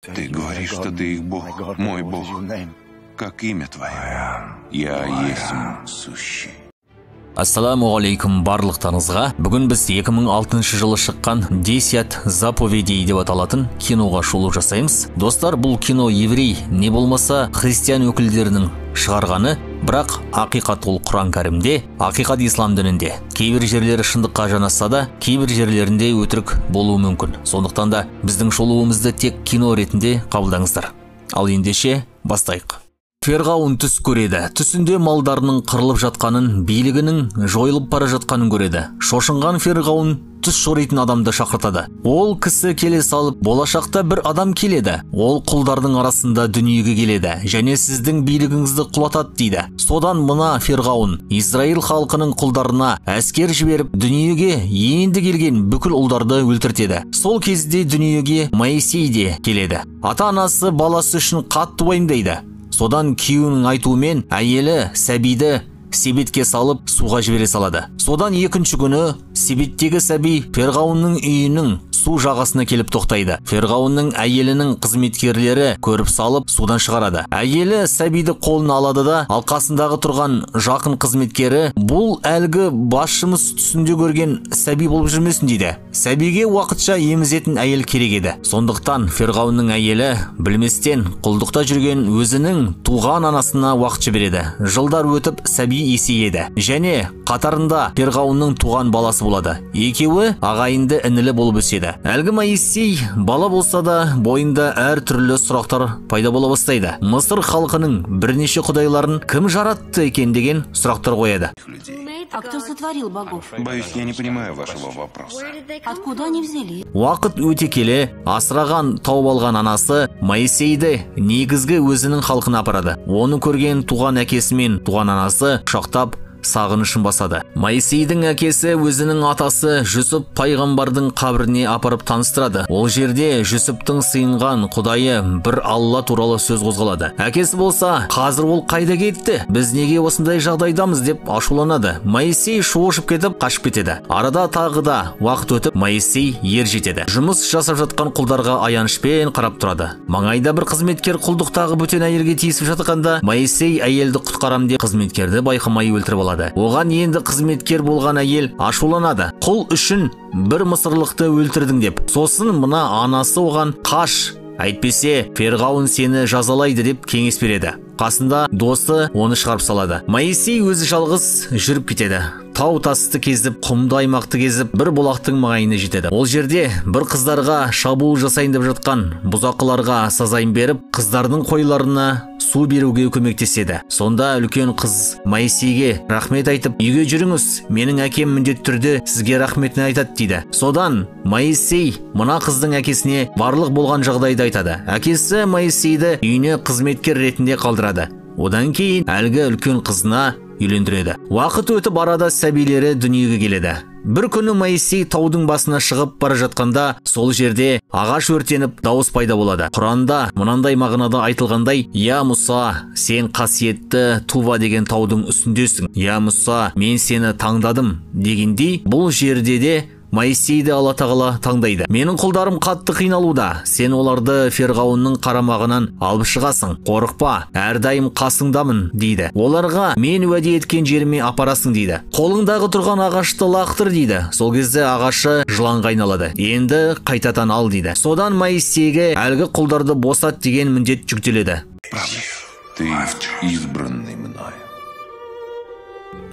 Ты говоришь, что ты их Бог, мой Бог. Как имя твое? Я есть сущий. Ассаламу алейкум барлықтарыңызға. Бүгін біз 2006 жылы шыққан 10 заповедей деп аталатын киноға шолу жасаймыз. Достар, бұл кино еврей, не болмаса христиан өкілдерінің шығарғаны, бірақ ақиқат ол Құран кәрімде, ақиқат ислам дінінде. Кейбір жерлері шындыққа жанасса да, кейбір жерлерінде өтірік болуы мүмкін. Сондықтан да біздің шолуымызды тек кино ретінде қабылдаңыздар. Ал ендеше бастайық. Ферғауын түс көреді. Түсінде малдарының қырылып жатқанын, билігінің жойылып бара жатқанын көреді. Шошынған Ферғауын түс жоритын адамды шақыртады. Ол кісі келе салып, болашақта бір адам келеді. Ол құлдардың арасында дүниеге келеді, және сіздің билігіңізді құлатады дейді. Содан мына Ферғауын Израиль халқының құлдарына әскер жіберіп, дүниеге енді келген бүкіл ұлдарды өлтіртеді. Сол кезде дүниеге Моисей де келеді. Ата-анасы баласы үшін қатты уайымдайды. Содан күйеуінің айтуымен әйелі сәбиді себетке салып суға жібере салады. Содан екінші күні себеттегі сәби Ферғауынның үйінің су жағасына келіп тоқтайды. Ферғауынның әйелінің қызметкерлері көріп салып судан шығарады. Әйелі сәбиді қолына алады да, алқасындағы тұрған жақын қызметкері бұл әлгі басшымыз түсінде көрген сәби болып жүрмесін дейді. Сәбиге уақытша емізетін әйел керек еді. Сондықтан Ферғауынның әйелі білместен құлдықта жүрген өзінің туған анасына уақытша береді. Жылдар өтіп сәби есейеді және қатарында Ферғауынның туған баласы болады. Екеуі ағайынды інілі болып өседі. Әлгі Моисей бала болса да бойында әр түрлі сұрақтар пайда бола бастайды. Мысыр халқының бірнеше құдайларын кім жаратты екен деген сұрақтар қояды. А кто сотворил богов? Боюсь, я не понимаю вашего вопроса. Откуда они взялись? Уақыт өте келе, асыраған, тауып алған анасы Моисейді негізгі өзінің халқына апарады. Оны көрген туған әкесі мен туған анасы құшақтап сағынышын басады. Моисейдің әкесі өзінің атасы Жүсіп пайғамбардың қабіріне апарып таныстырады. Ол жерде Жүсіптің сыйынған құдайы бір Алла туралы сөз қозғалады. Әкесі болса, қазір ол қайда кетті? Біз неге осындай жағдайдамыз деп ашуланады. Моисей шошып кетіп қашып кетеді. Арада тағы да уақыт өтіп, Моисей ер жетеді. Жұмыс жасап жатқан құлдарға аянышпен қарап тұрады. Маңайда бір қызметкер құлдықтағы бөтен әйелге тиісіп жатқанда, Моисей әйелді құтқарам деп қызметкерді байқамай өлтіріп алады. Оған енді қызметкер болған әйел ашуланады. Құл үшін бір мысырлықты өлтірдің деп. Сосын мына анасы оған қаш, әйтпесе Ферғауын сені жазалайды деп кеңес береді. Қасында досы оны шығарып салады. Моисей өзі жалғыз жүріп кетеді. Тау тасты кезіп, құмды аймақты кезіп, бір бұлақтың маңайына жетеді. Ол жерде бір қыздарға шабуыл жасайын деп жатқан бұзақыларға сазайын беріп, қыздардың қойларына су беруге көмектеседі. Сонда үлкен қыз Моисейге рахмет айтып, үйге жүріңіз, менің әкем міндетті түрде сізге рахметін айтады дейді. Содан Моисей мына қыздың әкесіне барлық болған жағдайды айтады. Әкесі Моисейді үйіне қызметкер ретінде қалдырады. Одан кейін әлгі үлкен қызына үйлендіреді. Уақыт өтіп арада сәбилері дүниеге келеді. Бір күні Моисей таудың басына шығып бара жатқанда, сол жерде ағаш өртеніп дауыс пайда болады. Құранда мынандай мағынада айтылғандай: «Я Мұса, сен қасиетті Тува деген таудың үстіндесің. Я Мұса, мен сені таңдадым» дегендей, бұл жерде де Моисейді Алла тағала таңдайды. Менің құлдарым қатты қиналуда. Сен оларды Ферғауынның қарамағынан алып шығасың. Қорықпа, әрдайым қасыңдамын дейді. Оларға мен уәде еткен жеріме апарасың дейді. Қолыңдағы тұрған ағашты лақтыр дейді. Сол кезде ағашы жыланға айналады. Енді қайтадан ал дейді. Содан Моисейге әлгі құлдарды босат деген міндет жүктеледі. Ты избранный мною.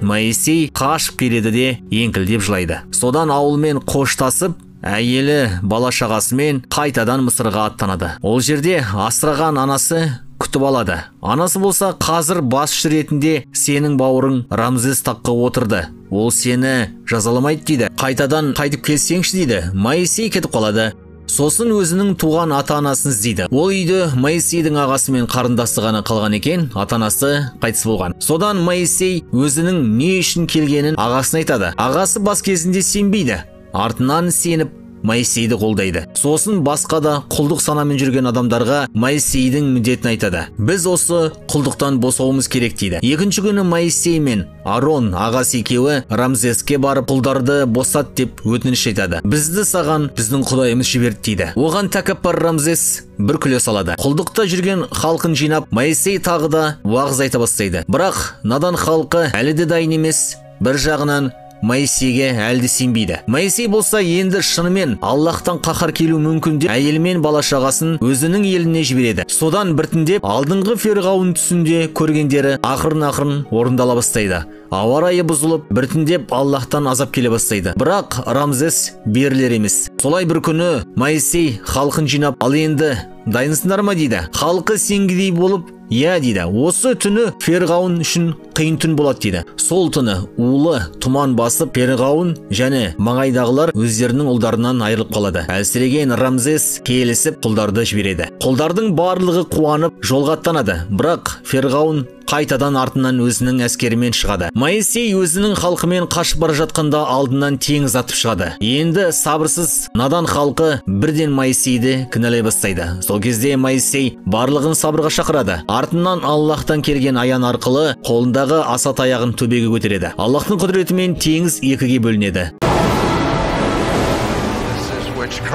Моисей қашып келеді де еңкілдеп жылайды. Содан ауылмен қоштасып, әйелі бала-шағасымен қайтадан Мысырға аттанады. Ол жерде асыраған анасы күтіп алады. Анасы болса, қазір басшы ретінде сенің бауырың Рамзес таққа отырды. Ол сені жазаламайды дейді. Қайтадан қайтып келсеңші дейді. Моисей кетіп қалады. Сосын өзінің туған ата-анасын іздейді. Ол үйде Моисейдің ағасы мен қарындасы ғана қалған екен, ата-анасы қайтыс болған. Содан Моисей өзінің не үшін келгенін ағасына айтады. Ағасы бас кезінде сенбейді. Артынан сеніп, Моисейді қолдайды. Сосын басқа да құлдық санамен жүрген адамдарға Моисейдің міндетін айтады. Біз осы құлдықтан босауымыз керек дейді. Екінші күні Моисей мен Арон ағасы екеуі Рамзеске барып құлдарды босат деп өтініш айтады. Бізді саған біздің құдайымыз жіберді дейді. Оған тәкаппар Рамзес бір күле салады. Құлдықта жүрген халқын жинап, Моисей тағы да уағыз айта бастайды. Бірақ надан халқы әлі де дайын емес. Бір жағынан Моисейге әлді сенбейді. Моисей болса енді шынымен Аллахтан қаһар келу мүмкін деп әйелі мен бала шағасын өзінің еліне жібереді. Содан біртіндеп алдыңғы Ферғауын түсінде көргендері ақырын орындала бастайды. Ауа райы бұзылып, біртіндеп Аллахтан азап келе бастайды. Бірақ Рамзес берілер емес. Солай бір күні Моисей халқын жинап, ал енді дайынсыңдар ма дейді. Халқы сенгідей болып, иә дейді. Осы түні Ферғауын үшін қиын түн болады дейді. Сол түні улы тұман басып, Ферғауын және маңайдағылар өздерінің ұлдарынан айырылып қалады. Әлсіреген Рамзес келісіп құлдарды жібереді. Құлдардың барлығы қуанып жолға аттанады. Бірақ Ферғауын қайтадан артынан өзінің әскерімен шығады. Моисей өзінің халқымен қашып бара жатқанда алдынан теңіз атып шығады. Енді сабырсыз надан халқы бірден Моисейді кінәлай бастайды. Сол кезде Моисей барлығын сабырға шақырады. Артынан Аллахтан келген аян арқылы қолындағы аса таяғын төбеге көтереді. Аллахтың құдіретімен теңіз екіге бөлінеді.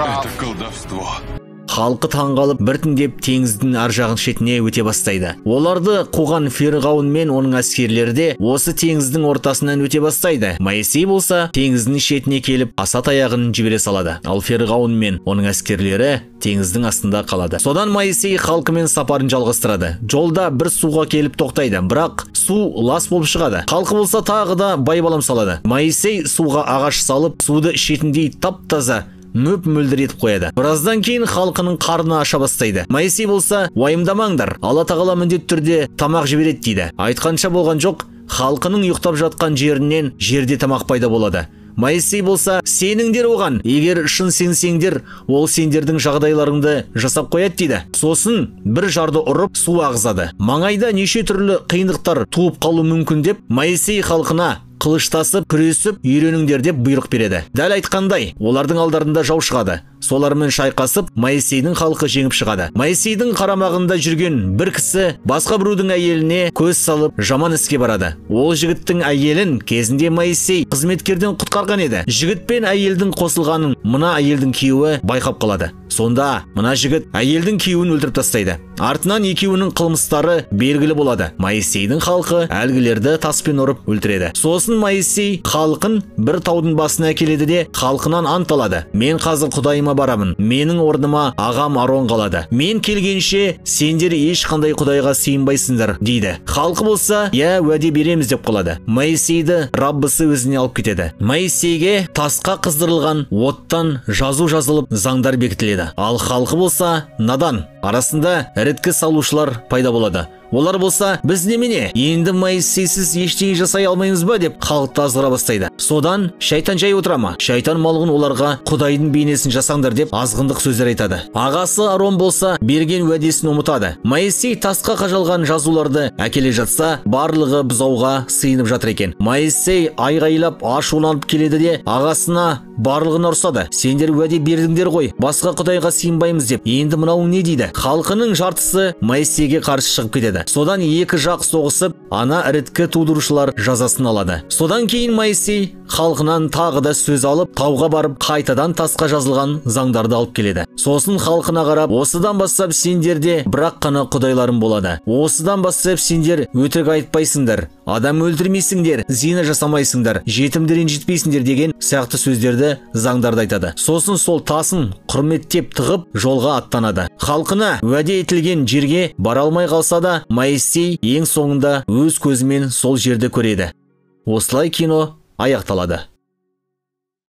Это колдовство. Халқы таңғалып біртіндеп теңіздің ар жағын шетіне өте бастайды. Оларды қуған Ферғауын мен оның әскерлері де осы теңіздің ортасынан өте бастайды. Моисей болса теңіздің шетіне келіп аса таяғын жібере салады. Ал Ферғауын мен оның әскерлері теңіздің астында қалады. Содан Моисей халқымен сапарын жалғастырады. Жолда бір суға келіп тоқтайды, бірақ су лас болып шығады. Халқы болса тағы да байбалам салады. Моисей суға ағаш салып, суды ішетіндей тап-таза мөп-мөлдір етіп қояды. Біраздан кейін халқының қарны аша бастайды. Моисей болса, уайымдамаңдар, Алла тағала міндетті түрде тамақ жібереді дейді. Айтқанша болған жоқ, халқының ұйықтап жатқан жерінен жерде тамақ пайда болады. Моисей болса, сеніңдер оған, егер шын сенсеңдер, ол сендердің жағдайларыңды жасап қояды дейді. Сосын бір жарды ұрып су ағызады. Маңайда неше түрлі қиындықтар туып қалу мүмкін деп, Моисей халқына қылыштасып, күресіп, үйреніңдер деп бұйрық береді. Дәл айтқандай, олардың алдарында жау шығады. Солармен шайқасып, Моисейдің халқы жеңіп шығады. Моисейдің қарамағында жүрген бір кісі басқа біреудің әйеліне көз салып, жаман іске барады. Ол жігіттің әйелін кезінде Моисей қызметкерден құтқарған еді. Жігіт пен әйелдің қосылғанын мына әйелдің күйеуі байқап қалады. Сонда мына жігіт әйелдің күйеуін өлтіріп тастайды. Артынан екеуінің қылмыстары белгілі болады. Моисейдің халқы әлгілерді таспен ұрып өлтіреді. Сосын Моисей халқын бір таудың басына әкеледі де халқынан ант алады. Мен қазір Құдайыма барамын. Менің орныма ағам Арон қалады. Мен келгенше сендер ешқандай Құдайға сыйынбайсыңдар дейді. Халқы болса, я уәде береміз деп қалады. Моисейді Раббысы өзіне алып кетеді. Моисейге тасқа қыздырылған оттан жазу жазылып заңдар бекітіледі. Ал халқы болса, надан. Арасында іріткі салушылар пайда болады. Олар болса, біз немене, енді Моисейсіз ештеңе жасай алмаймыз ба деп халықты азғыра бастайды. Содан шайтан жай отыра ма? Шайтан малғын оларға Құдайдың бейнесін жасаңдар деп азғындық сөздер айтады. Ағасы Арон болса, берген уәдесін ұмытады. Моисей тасқа қажалған жазуларды әкеле жатса, барлығы бұзауға сыйынып жатыр екен. Моисей айғайлап ашуланып келеді де ағасына барлығын ұрсады. Сендер уәде бердіңдер ғой, басқа Құдайға сыйынбаймыз деп. Енді мынау не дейді? Халқының жартысы Моисейге қарсы шығып кетеді. Содан екі жақ соғысып, ана іріткі тудырушылар жазасын алады. Содан кейін Моисей халқынан тағы да сөз алып, тауға барып, қайтадан тасқа жазылған заңдарды алып келеді. Сосын халқына қарап, осыдан бастап сендерде бірақ қана құдайларым болады. Осыдан бастап сендер өтірік айтпайсыңдар, адам өлтірмейсіңдер, зина жасамайсыңдар, жетімді ренжітпейсіңдер деген сияқты сөздерді заңдарды айтады. Сосын сол тасын құрметтеп тығып жолға аттанады. Халқына уәде етілген жерге бара алмай қалса да, Моисей ең соңында өз көзімен сол жерді көреді. Осылай кино аяқталады.